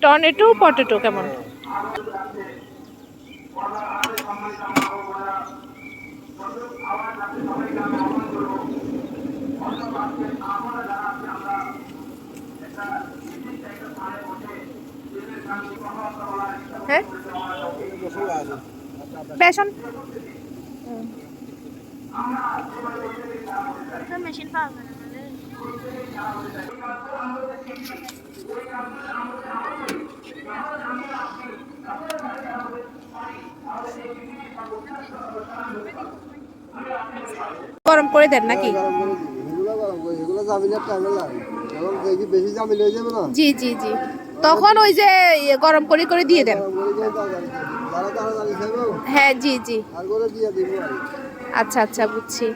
Tornado potato কেমন? হ্যাঁ বেসন machine পাওয়া যায় গরম করে দেন নাকি? জি জি জি, তখন ওই যে গরম করে করে দিয়ে দেন। হ্যাঁ জি জি, আচ্ছা আচ্ছা বুঝছি।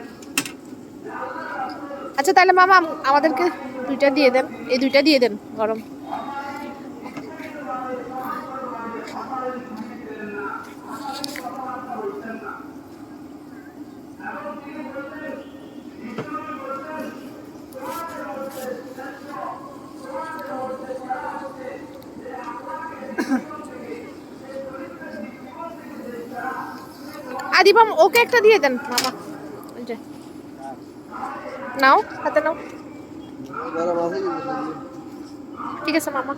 আচ্ছা তাহলে মামা আমাদেরকে দুইটা দিয়ে দেন, এই দুইটা দিয়ে দেন গরম। আদিবাম ওকে একটা দিয়ে দেন মামা, ওই যে নাও হাতে নাও। ঠিক আছে মামা।